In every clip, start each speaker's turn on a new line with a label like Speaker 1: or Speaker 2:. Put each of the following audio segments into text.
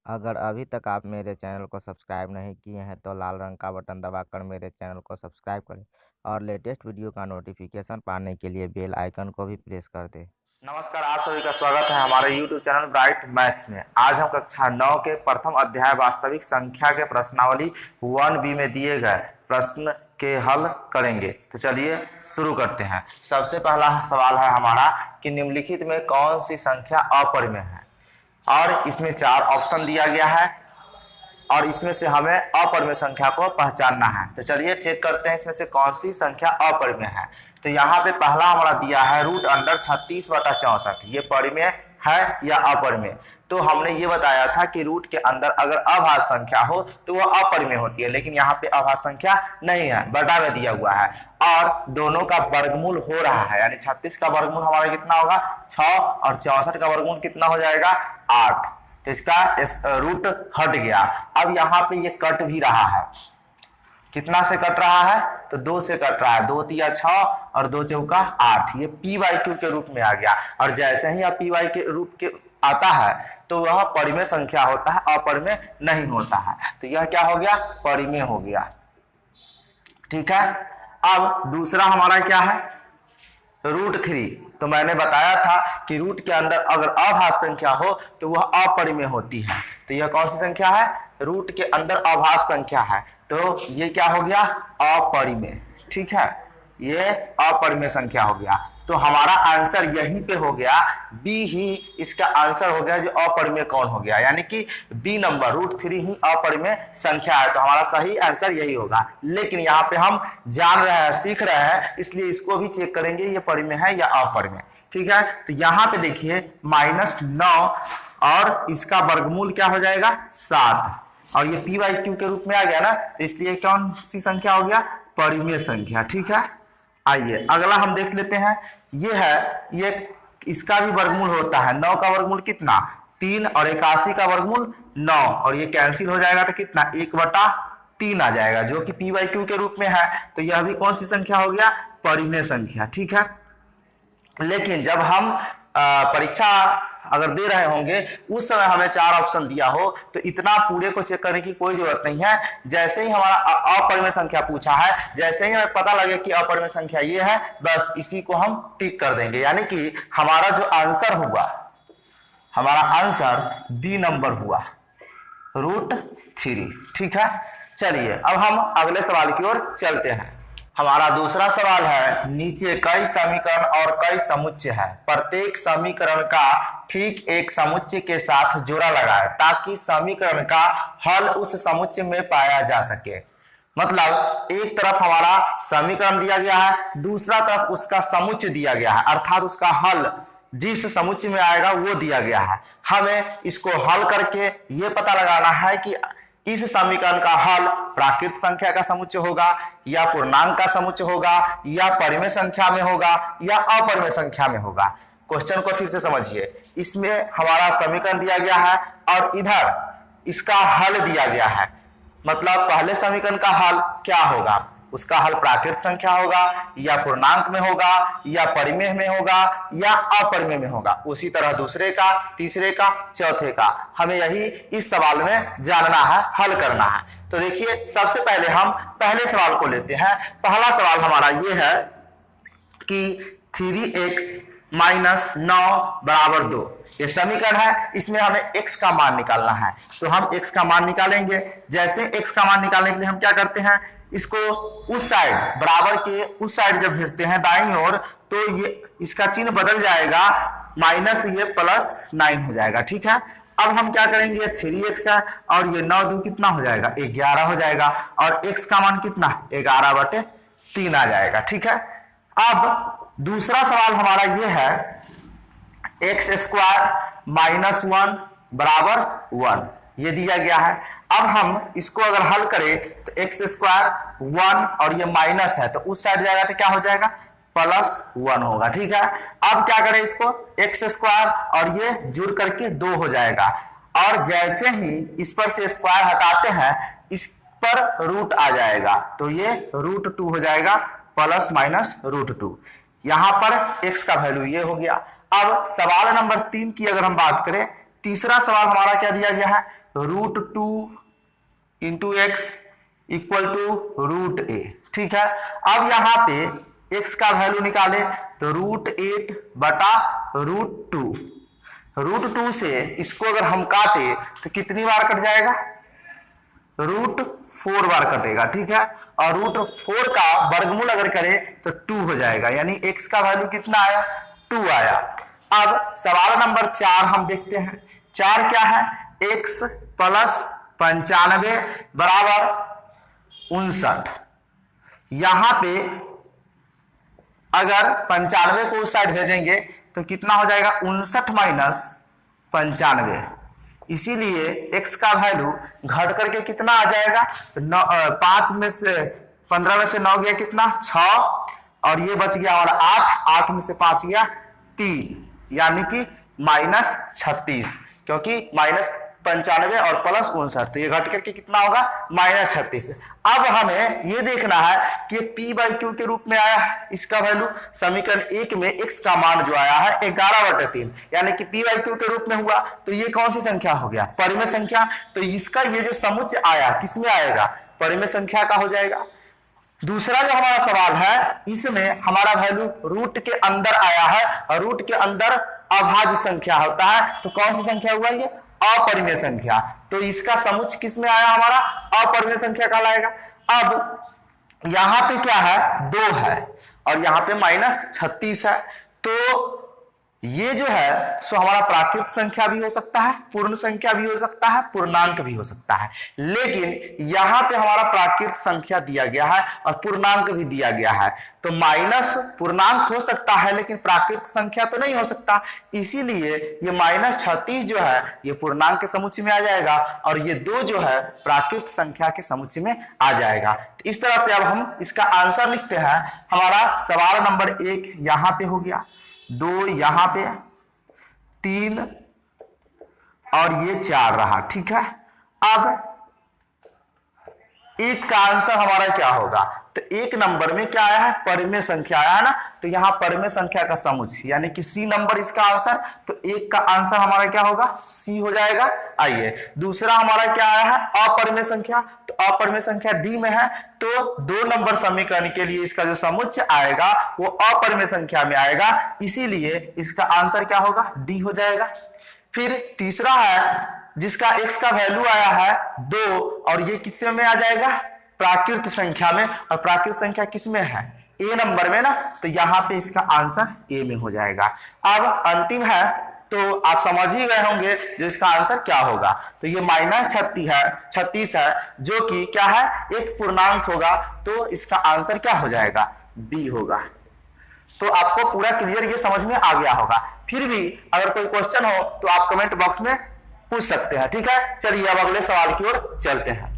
Speaker 1: अगर अभी तक आप मेरे चैनल को सब्सक्राइब नहीं किए हैं तो लाल रंग का बटन दबाकर मेरे चैनल को सब्सक्राइब करें और लेटेस्ट वीडियो का नोटिफिकेशन पाने के लिए बेल आइकन को भी प्रेस कर दें।
Speaker 2: नमस्कार, आप सभी का स्वागत है हमारे YouTube चैनल ब्राइट मैथ्स में। आज हम कक्षा 9 के प्रथम अध्याय वास्तविक संख्या के प्रश्नावली 1B में दिए गए प्रश्न के हल करेंगे। तो चलिए शुरू करते हैं। सबसे पहला सवाल है हमारा कि निम्नलिखित में कौन सी संख्या अपरिमेय है, और इसमें 4 ऑप्शन दिया गया है और इसमें से हमें अपरिमेय संख्या को पहचानना है। तो चलिए चेक करते हैं इसमें से कौन सी संख्या अपरिमेय है। तो यहाँ पे पहला हमारा दिया है √36/64। ये परिमेय है या अपरिमेय? तो हमने ये बताया था कि रूट के अंदर अगर अभाज्य संख्या हो तो वह अपरिमेय होती है, लेकिन यहाँ पे अभाज्य संख्या नहीं है, बटा में दिया हुआ है और दोनों का वर्गमूल हो रहा है, यानी 36 का वर्गमूल हमारा कितना होगा 6 और 64 का वर्गमूल कितना हो जाएगा 8। तो इसका रूट हट गया। अब यहाँ पे ये कट भी रहा है, कितना से कट रहा है तो 2 से कट रहा है, 2 तिया 6 और 2 चौका 8। ये p/q के रूप में आ गया और जैसे ही आप p/y के रूप के आता है तो वह परिमेय संख्या होता है, अपरिमेय नहीं होता है। तो यह क्या हो गया, परिमेय हो गया। ठीक है। अब दूसरा हमारा क्या है √3। तो मैंने बताया था कि रूट के अंदर अगर अभाज्य संख्या हो तो वह अपरिमेय होती है। तो यह कौन सी संख्या है, रूट के अंदर अभाज्य संख्या है, तो ये क्या हो गया अपरिमेय। ठीक है, ये अपरिमेय संख्या हो गया। तो हमारा आंसर यहीं पे हो गया, बी ही इसका आंसर हो गया। जो अपरिमेय कौन हो गया, यानी कि बी नंबर √3 ही अपरिमेय संख्या है। तो हमारा सही आंसर यही होगा। लेकिन यहाँ पे हम जान रहे हैं, सीख रहे हैं, इसलिए इसको भी चेक करेंगे ये परिमेय है या अपरिमेय। ठीक है। तो यहाँ पे देखिए -9 और इसका वर्गमूल क्या हो जाएगा 7 और ये p/q के रूप में आ गया ना, तो इसलिए कौन सी संख्या हो गया, परिमेय संख्या। ठीक है। आइए अगला हम देख लेते हैं। ये है, ये इसका भी वर्गमूल होता है। 9 का वर्गमूल कितना 3 और 81 का वर्गमूल 9 और ये कैंसिल हो जाएगा तो कितना 1/3 आ जाएगा, जो कि p/q के रूप में है। तो यह भी कौन सी संख्या हो गया, परिमेय संख्या। ठीक है। लेकिन जब हम परीक्षा अगर दे रहे होंगे उस समय हमें 4 ऑप्शन दिया हो तो इतना पूरे को चेक करने की कोई जरूरत नहीं है। जैसे ही हमारा अपरिमेय संख्या पूछा है, जैसे ही हमें पता लगे कि अपरिमेय संख्या ये है, बस इसी को हम टिक कर देंगे। यानी कि हमारा जो आंसर हुआ, हमारा आंसर बी नंबर हुआ √3। ठीक है। चलिए अब हम अगले सवाल की ओर चलते हैं। हमारा दूसरा सवाल है, नीचे कई समीकरण और कई समुच्चय है, प्रत्येक समीकरण का ठीक एक समुच्चय के साथ जोड़ा लगाए ताकि समीकरण का हल उस समुच्चय में पाया जा सके। मतलब एक तरफ हमारा समीकरण दिया गया है, दूसरा तरफ उसका समुच्चय दिया गया है, अर्थात उसका हल जिस समुच्चय में आएगा वो दिया गया है। हमें इसको हल करके ये पता लगाना है कि इस समीकरण का हल प्राकृत संख्या का समुच्चय होगा या पूर्णांक का समुच्चय होगा या परिमेय संख्या में होगा या अपरिमेय संख्या में होगा। क्वेश्चन को फिर से समझिए। इसमें हमारा समीकरण दिया गया है और इधर इसका हल दिया गया है। मतलब पहले समीकरण का हल क्या होगा, उसका हल प्राकृत संख्या होगा या पूर्णांक में होगा या परिमेय में होगा या अपरिमेय में होगा। उसी तरह दूसरे का, तीसरे का, चौथे का हमें यही इस सवाल में जानना है, हल करना है। तो देखिए सबसे पहले हम पहले सवाल को लेते हैं। पहला सवाल हमारा ये है कि 3x - 9 = 2 ये समीकरण है। इसमें हमें x का मान निकालना है, तो हम x का मान निकालेंगे। जैसे x का मान निकालने के लिए हम क्या करते हैं, इसको उस साइड बराबर के उस साइड जब भेजते हैं दाईं ओर, तो ये इसका चिन्ह बदल जाएगा, माइनस ये +9 हो जाएगा। ठीक है। अब हम क्या करेंगे, 3x है और ये 9 दूनी कितना हो जाएगा 11 हो जाएगा और x का मान कितना 11/3 आ जाएगा। ठीक है। अब दूसरा सवाल हमारा ये है, x² - 1 = 1 ये दिया गया है। अब हम इसको अगर हल करें तो x² 1 और ये माइनस है तो उस साइड जाएगा तो क्या हो जाएगा +1 होगा। ठीक है। अब क्या करें, इसको x² और ये जुड़ करके 2 हो जाएगा और जैसे ही इस पर से स्क्वायर हटाते हैं इस पर रूट आ जाएगा, तो ये √2 हो जाएगा, ±√2। यहां पर x का वैल्यू ये हो गया। अब सवाल नंबर 3 की अगर हम बात करें, तीसरा सवाल हमारा क्या दिया गया है, √2 into x equal to √a। ठीक है, अब यहाँ पे x का वैल्यू निकाले तो √8 बटा √2। √2 से इसको अगर हम काटे तो कितनी बार कट जाएगा, √4 बार कटेगा। ठीक है, और √4 का वर्गमूल अगर करें तो 2 हो जाएगा, यानी x का वैल्यू कितना आया, 2 आया। अब सवाल नंबर 4 हम देखते हैं। 4 क्या है, x प्लस 95 बराबर 59। यहां पे अगर 95 को उस साइड भेजेंगे तो कितना हो जाएगा, 59 माइनस 95। इसीलिए x का वैल्यू घट करके कितना आ जाएगा, तो 5 में से 15 में से 9 गया कितना, 6, और ये बच गया हमारा 8 में से 5 गया 3, यानी कि -36, क्योंकि -95 और प्लस 59, तो ये घट करके कितना होगा, -36। अब हमें ये देखना है कि p/q के रूप में आया है इसका वैल्यू। समीकरण 1 में x का मान जो आया है 11/3, यानी कि p/q के रूप में हुआ, तो ये कौन सी संख्या हो गया, परिमेय संख्या। तो इसका ये जो समुच्चय आया किसमें आएगा, परिमेय संख्या का हो जाएगा। दूसरा जो हमारा सवाल है, इसमें हमारा वैल्यू रूट के अंदर आया है, और रूट के अंदर अभाज्य संख्या होता है, तो कौन सी संख्या हुआ ये, अपरिमेय संख्या। तो इसका समुच्चय किसमें आया, हमारा अपरिमेय संख्या कहलाएगा। अब यहां पे क्या है, 2 है, और यहां पे -36 है, तो ये जो है सो हमारा प्राकृत संख्या भी हो सकता है, पूर्ण संख्या भी हो सकता है, पूर्णांक भी हो सकता है। लेकिन यहां पे हमारा प्राकृत संख्या दिया गया है और पूर्णांक भी दिया गया है, तो माइनस पूर्णांक हो सकता है लेकिन प्राकृत संख्या तो नहीं हो सकता। इसीलिए ये -36 जो है ये पूर्णांक के समुच्चय में आ जाएगा, और ये 2 जो है प्राकृत संख्या के समुच्चय में आ जाएगा। इस तरह से अब हम इसका आंसर लिखते हैं। हमारा सवाल नंबर 1 यहां पे हो गया, 2 यहां पे, 3 और ये 4 रहा। ठीक है, अब 1 का आंसर हमारा क्या होगा, तो 1 नंबर में क्या आया है, परिमेय संख्या आया है ना, तो यहां परिमेय संख्या का समुच्चय यानी कि C नंबर इसका आंसर, तो 1 का आंसर हमारा क्या होगा, C हो जाएगा। आइए दूसरा हमारा क्या आया है, अपरिमेय संख्या, तो अपरिमेय संख्या D में है, तो 2 नंबर समीकरण के लिए इसका जो समुच्चय आएगा वो अपरिमेय संख्या में आएगा, इसीलिए इसका आंसर क्या होगा, D हो जाएगा। फिर तीसरा है जिसका x का वैल्यू आया है 2, और ये किससे में आ जाएगा, प्राकृत संख्या में, और प्राकृत संख्या किसमें है, A नंबर में ना, तो यहां पे इसका आंसर A में हो जाएगा। अब अंतिम है, तो आप समझ ही गए होंगे जो इसका आंसर क्या होगा, तो ये -36 है, जो कि क्या है, एक पूर्णांक होगा, तो इसका आंसर क्या हो जाएगा, B होगा। तो आपको पूरा क्लियर ये समझ में आ गया होगा। फिर भी अगर कोई क्वेश्चन हो तो आप कमेंट बॉक्स में पूछ सकते हैं। ठीक है, चलिए अब अगले सवाल की ओर चलते हैं।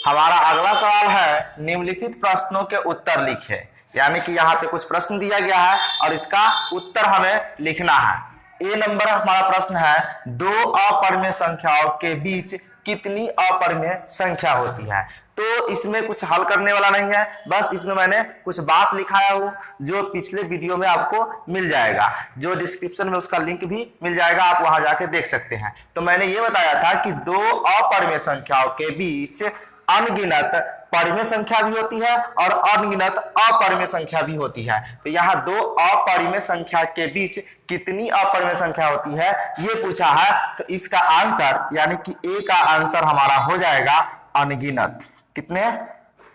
Speaker 2: हमारा अगला सवाल है, निम्नलिखित प्रश्नों के उत्तर लिखें, यानी कि यहाँ पे कुछ प्रश्न दिया गया है और इसका उत्तर हमें लिखना है। A नंबर हमारा प्रश्न है, 2 अपरिमेय संख्याओं के बीच कितनी अपरिमेय संख्या होती है। तो इसमें कुछ हल करने वाला नहीं है, बस इसमें मैंने कुछ बात लिखाया हूं जो पिछले वीडियो में आपको मिल जाएगा, जो डिस्क्रिप्शन में उसका लिंक भी मिल जाएगा, आप वहां जाके देख सकते हैं। तो मैंने ये बताया था कि 2 अपरिमेय संख्याओं के बीच अनगिनत परिमेय संख्या भी होती है और अनगिनत अपरिमेय संख्या भी होती है। तो यहाँ 2 अपरिमेय संख्या के बीच कितनी अपरिमेय संख्या होती है ये पूछा है, तो इसका आंसर यानी कि A का आंसर हमारा हो जाएगा अनगिनत। कितने,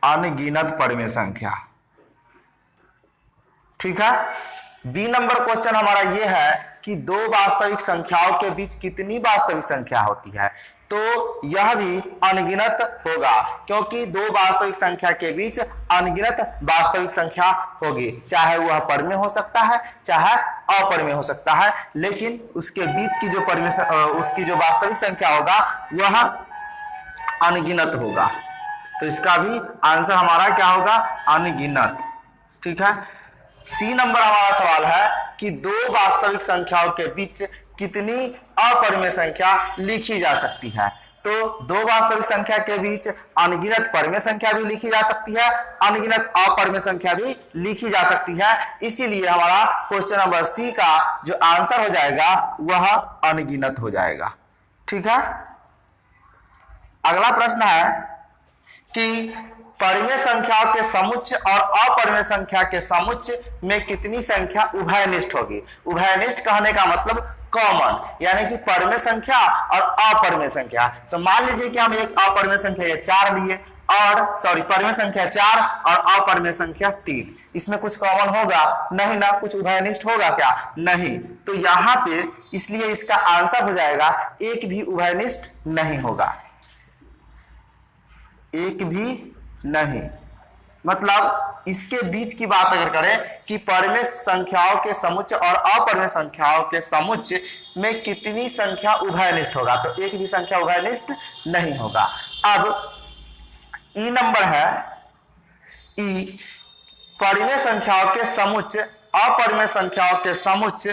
Speaker 2: अनगिनत परिमेय संख्या। ठीक है, B नंबर क्वेश्चन हमारा ये है कि 2 वास्तविक संख्याओं के बीच कितनी वास्तविक संख्या होती है। तो यह भी अनगिनत होगा, क्योंकि 2 वास्तविक संख्या के बीच अनगिनत वास्तविक संख्या होगी, चाहे वह परिमेय हो सकता है चाहे अपरिमेय हो सकता है, लेकिन उसके बीच की जो उसकी जो वास्तविक संख्या होगा वह अनगिनत होगा। तो इसका भी आंसर हमारा क्या होगा, अनगिनत। ठीक है, C नंबर हमारा सवाल है कि 2 वास्तविक संख्याओं के बीच कितनी अपरिमेय संख्या लिखी जा सकती है। तो 2 वास्तविक संख्या के बीच अनगिनत परिमेय संख्या भी लिखी जा सकती है, अनगिनत अपरिमेय संख्या भी लिखी जा सकती है। इसीलिए हमारा क्वेश्चन नंबर C का जो आंसर हो जाएगा वह अनगिनत हो जाएगा। ठीक है, अगला प्रश्न है कि परिमेय संख्याओं के समुच्चय और अपरिमेय संख्या के समुच्चय में कितनी संख्या उभयनिष्ठ होगी। उभयनिष्ठ कहने का मतलब कॉमन, यानी कि परिमेय संख्या और अपरिमेय संख्या। तो मान लीजिए कि हम एक अपरिमेय संख्या 4 लिए और परिमेय संख्या 4 और अपरिमेय संख्या 3, इसमें कुछ कॉमन होगा नहीं ना, कुछ उभयनिष्ठ होगा क्या, नहीं। तो यहाँ पे इसलिए इसका आंसर हो जाएगा एक भी उभयनिष्ठ नहीं होगा, एक भी नहीं। मतलब इसके बीच की बात अगर करें कि परिमेय संख्याओं के समुच्चय और अपरिमेय संख्याओं के समुच्चय में कितनी संख्या उभयनिष्ठ होगा, तो एक भी संख्या उभयनिष्ठ नहीं होगा। अब ई नंबर है, ई परिमेय संख्याओं के समुच्चय अपरिमेय संख्याओं के समुच्चय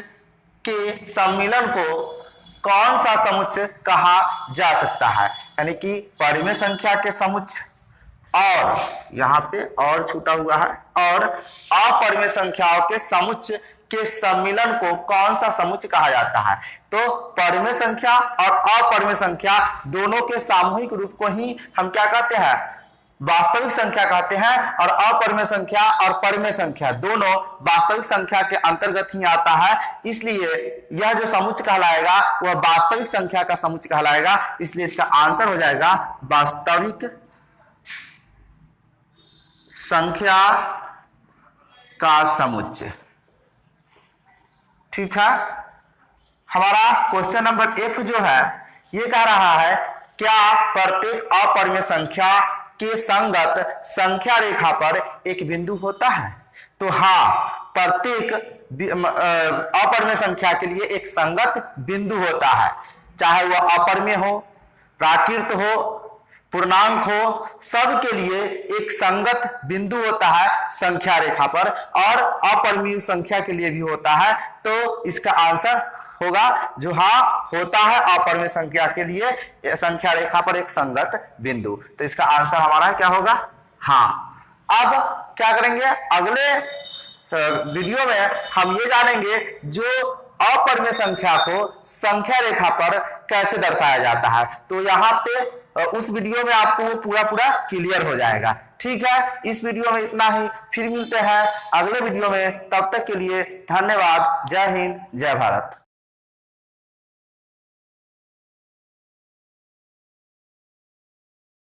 Speaker 2: के सम्मिलन को कौन सा समुच्चय कहा जा सकता है। यानी कि परिमेय संख्या के समुच्चय और यहाँ पे और छूटा हुआ है, और अपरिमेय संख्याओं के समुच्चय के सम्मिलन को कौन सा समुच्चय कहा जाता है। तो परिमेय संख्या और अपरिमेय संख्या दोनों के सामूहिक रूप को ही हम क्या कहते हैं, वास्तविक संख्या कहते हैं। और अपरिमेय संख्या और परिमेय संख्या दोनों वास्तविक संख्या के अंतर्गत ही आता है, इसलिए यह जो समुच्चय कहलाएगा वह वास्तविक संख्या का समुच्चय कहलाएगा। इसलिए इसका आंसर हो जाएगा वास्तविक संख्या का समुच्चय। ठीक है, हमारा क्वेश्चन नंबर एफ जो है ये कह रहा है क्या प्रत्येक अपरिमेय संख्या के संगत संख्या रेखा पर एक बिंदु होता है। तो हाँ, प्रत्येक अपरिमेय संख्या के लिए एक संगत बिंदु होता है, चाहे वह अपरिमेय हो, प्राकृत हो, पूर्णांक हो, सब के लिए एक संगत बिंदु होता है संख्या रेखा पर, और अपरिमेय संख्या के लिए भी होता है। तो इसका आंसर होगा जो हाँ होता है अपरिमेय संख्या के लिए संख्या रेखा पर एक संगत बिंदु। तो इसका आंसर हमारा क्या होगा, हाँ। अब क्या करेंगे, अगले वीडियो में हम ये जानेंगे जो अपरिमेय संख्या को संख्या रेखा पर कैसे दर्शाया जाता है। तो यहाँ पे उस वीडियो में आपको वो पूरा क्लियर हो जाएगा। ठीक है, इस वीडियो में इतना ही, फिर मिलते हैं अगले वीडियो में। तब तक के लिए धन्यवाद। जय हिंद, जय भारत।